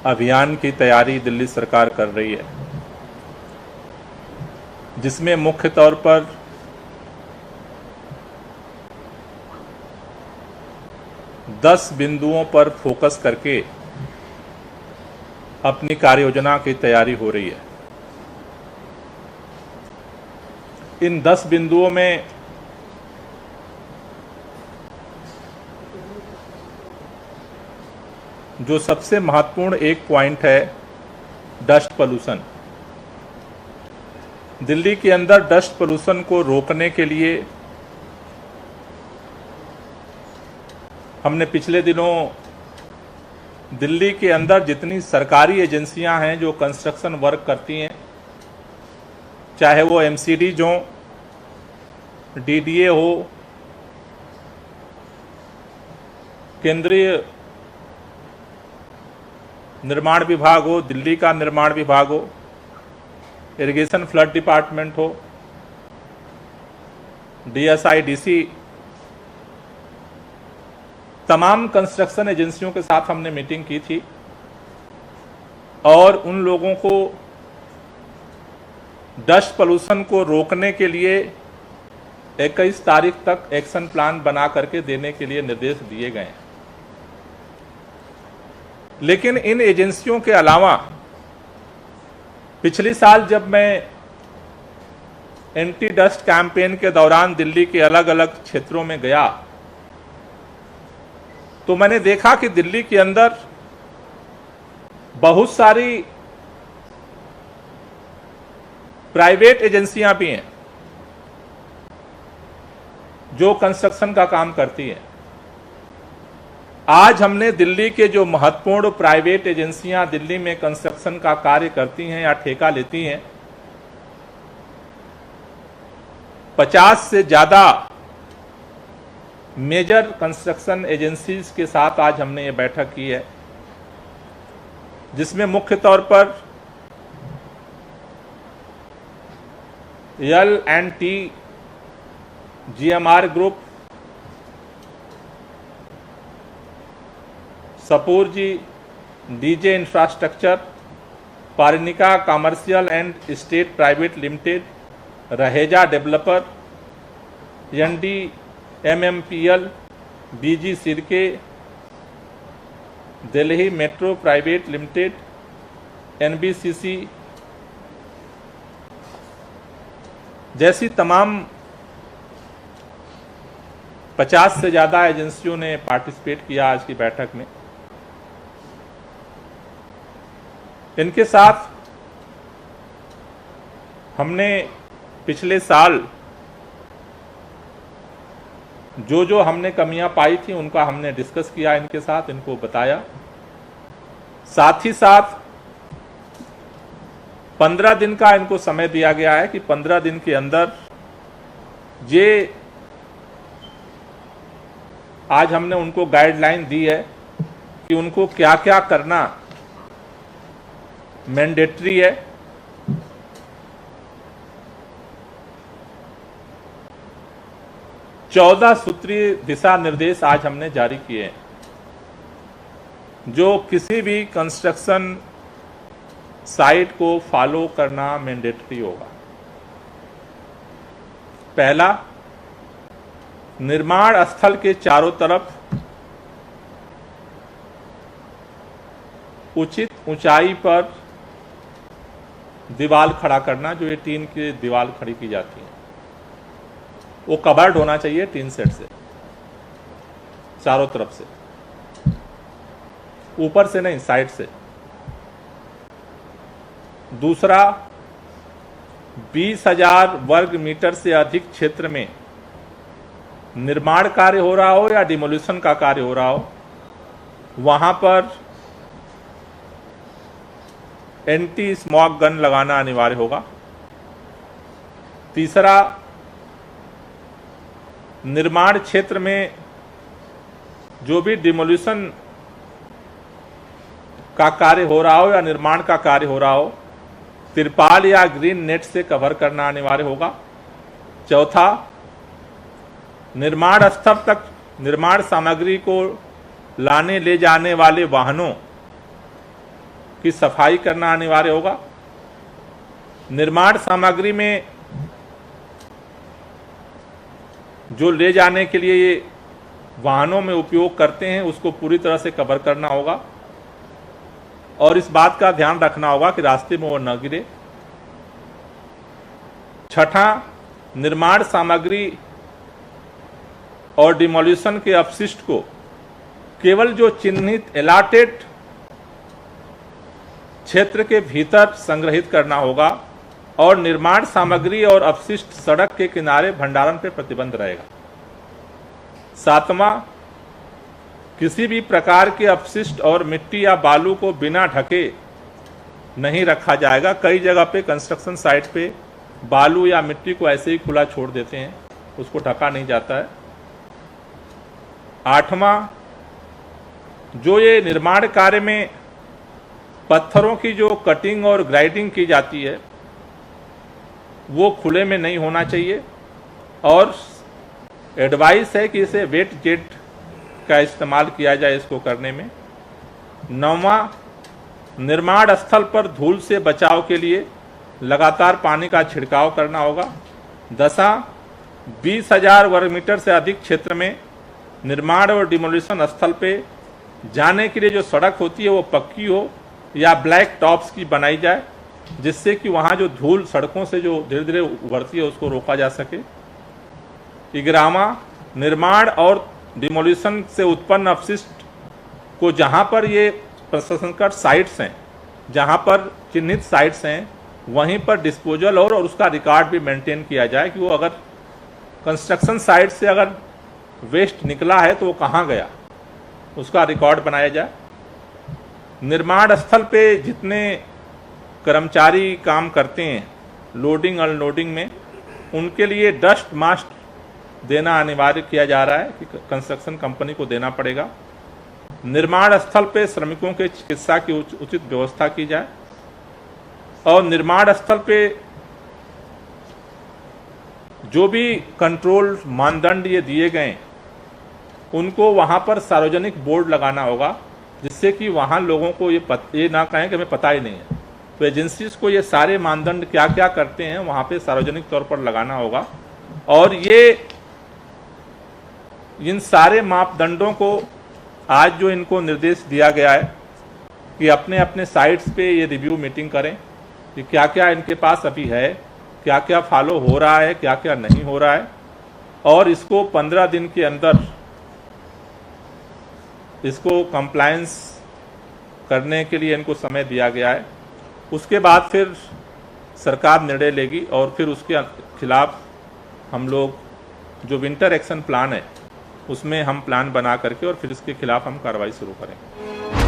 अभियान की तैयारी दिल्ली सरकार कर रही है, जिसमें मुख्य तौर पर दस बिंदुओं पर फोकस करके अपनी कार्य योजना की तैयारी हो रही है। इन 10 बिंदुओं में जो सबसे महत्वपूर्ण एक पॉइंट है, डस्ट पोल्यूशन। दिल्ली के अंदर डस्ट पोल्यूशन को रोकने के लिए हमने पिछले दिनों दिल्ली के अंदर जितनी सरकारी एजेंसियां हैं जो कंस्ट्रक्शन वर्क करती हैं, चाहे वो एमसीडी हो, डीडीए हो, केंद्रीय निर्माण विभाग हो, दिल्ली का निर्माण विभाग हो, इरिगेशन फ्लड डिपार्टमेंट हो, डीएसआईडीसी, तमाम कंस्ट्रक्शन एजेंसियों के साथ हमने मीटिंग की थी और उन लोगों को डस्ट पोल्यूशन को रोकने के लिए 21 तारीख तक एक्शन प्लान बना करके देने के लिए निर्देश दिए गए हैं। लेकिन इन एजेंसियों के अलावा पिछले साल जब मैं एंटी डस्ट कैंपेन के दौरान दिल्ली के अलग अलग क्षेत्रों में गया तो मैंने देखा कि दिल्ली के अंदर बहुत सारी प्राइवेट एजेंसियां भी हैं जो कंस्ट्रक्शन का काम करती हैं। आज हमने दिल्ली के जो महत्वपूर्ण प्राइवेट एजेंसियां दिल्ली में कंस्ट्रक्शन का कार्य करती हैं या ठेका लेती हैं, 50 से ज्यादा मेजर कंस्ट्रक्शन एजेंसीज के साथ आज हमने ये बैठक की है, जिसमें मुख्य तौर पर L&T, GMR group, Shapoorji, DJ infrastructure, Parnika commercial and state private limited, Raheja developer, NDMMPL, BG सिरके, Delhi metro private limited, NBCC जैसी तमाम 50 से ज्यादा एजेंसियों ने पार्टिसिपेट किया आज की बैठक में। इनके साथ हमने पिछले साल जो हमने कमियां पाई थी उनका हमने डिस्कस किया इनके साथ, इनको बताया। साथ ही साथ 15 दिन का इनको समय दिया गया है कि 15 दिन के अंदर ये आज हमने उनको गाइडलाइन दी है कि उनको क्या क्या करना मैंडेटरी है। चौदह सूत्रीय दिशा निर्देश आज हमने जारी किए हैं, जो किसी भी कंस्ट्रक्शन साइट को फॉलो करना मैंडेटरी होगा। पहला, निर्माण स्थल के चारों तरफ उचित ऊंचाई पर दीवार खड़ा करना, जो ये टीन की दीवार खड़ी की जाती है वो कवर्ड होना चाहिए टीन सेट से, चारों तरफ से, ऊपर से नहीं, साइड से। दूसरा, 20,000 वर्ग मीटर से अधिक क्षेत्र में निर्माण कार्य हो रहा हो या डिमोलिशन का कार्य हो रहा हो, वहां पर एंटी स्मॉग गन लगाना अनिवार्य होगा। तीसरा, निर्माण क्षेत्र में जो भी डिमोलिशन का कार्य हो रहा हो या निर्माण का कार्य हो रहा हो, तिरपाल या ग्रीन नेट से कवर करना अनिवार्य होगा। चौथा, निर्माण स्थल तक निर्माण सामग्री को लाने ले जाने वाले वाहनों की सफाई करना अनिवार्य होगा। निर्माण सामग्री में जो ले जाने के लिए ये वाहनों में उपयोग करते हैं उसको पूरी तरह से कवर करना होगा और इस बात का ध्यान रखना होगा कि रास्ते में वो न गिरे। छठा, निर्माण सामग्री और डिमोलिशन के अपशिष्ट को केवल जो चिन्हित अलॉटेड क्षेत्र के भीतर संग्रहित करना होगा और निर्माण सामग्री और अपशिष्ट सड़क के किनारे भंडारण पर प्रतिबंध रहेगा। सातवां, किसी भी प्रकार के अपशिष्ट और मिट्टी या बालू को बिना ढके नहीं रखा जाएगा। कई जगह पे कंस्ट्रक्शन साइट पे बालू या मिट्टी को ऐसे ही खुला छोड़ देते हैं, उसको ढका नहीं जाता है। आठवां, जो ये निर्माण कार्य में पत्थरों की जो कटिंग और ग्राइंडिंग की जाती है वो खुले में नहीं होना चाहिए और एडवाइस है कि इसे वेट जेट का इस्तेमाल किया जाए इसको करने में। नौवां, निर्माण स्थल पर धूल से बचाव के लिए लगातार पानी का छिड़काव करना होगा। 10वां, 20,000 वर्ग मीटर से अधिक क्षेत्र में निर्माण और डिमोलिशन स्थल पे जाने के लिए जो सड़क होती है वो पक्की हो या ब्लैक टॉप्स की बनाई जाए, जिससे कि वहाँ जो धूल सड़कों से जो धीरे धीरे उभरती है उसको रोका जा सके। 11वां, निर्माण और डिमोलिशन से उत्पन्न अपशिष्ट को जहाँ पर ये प्रसंस्करण साइट्स हैं, जहाँ पर चिन्हित साइट्स हैं, वहीं पर डिस्पोजल और उसका रिकॉर्ड भी मेंटेन किया जाए कि वो अगर कंस्ट्रक्शन साइट से अगर वेस्ट निकला है तो वो कहाँ गया, उसका रिकॉर्ड बनाया जाए। निर्माण स्थल पे जितने कर्मचारी काम करते हैं लोडिंग अनलोडिंग में, उनके लिए डस्ट मास्क देना अनिवार्य किया जा रहा है कि कंस्ट्रक्शन कंपनी को देना पड़ेगा। निर्माण स्थल पे श्रमिकों के चिकित्सा की उचित व्यवस्था की जाए और निर्माण स्थल पे जो भी कंट्रोल मानदंड ये दिए गए उनको वहाँ पर सार्वजनिक बोर्ड लगाना होगा, जिससे कि वहाँ लोगों को ये ना कहें कि हमें पता ही नहीं है। तो एजेंसीज को ये सारे मानदंड क्या क्या करते हैं वहाँ पे सार्वजनिक तौर पर लगाना होगा और ये इन सारे मापदंडों को आज जो इनको निर्देश दिया गया है कि अपने अपने साइट्स पे ये रिव्यू मीटिंग करें कि क्या क्या इनके पास अभी है, क्या क्या फॉलो हो रहा है, क्या क्या नहीं हो रहा है और इसको 15 दिन के अंदर इसको कंप्लायंस करने के लिए इनको समय दिया गया है। उसके बाद फिर सरकार निर्णय लेगी और फिर उसके खिलाफ हम लोग जो विंटर एक्शन प्लान है उसमें हम प्लान बना करके और फिर इसके खिलाफ हम कार्रवाई शुरू करेंगे।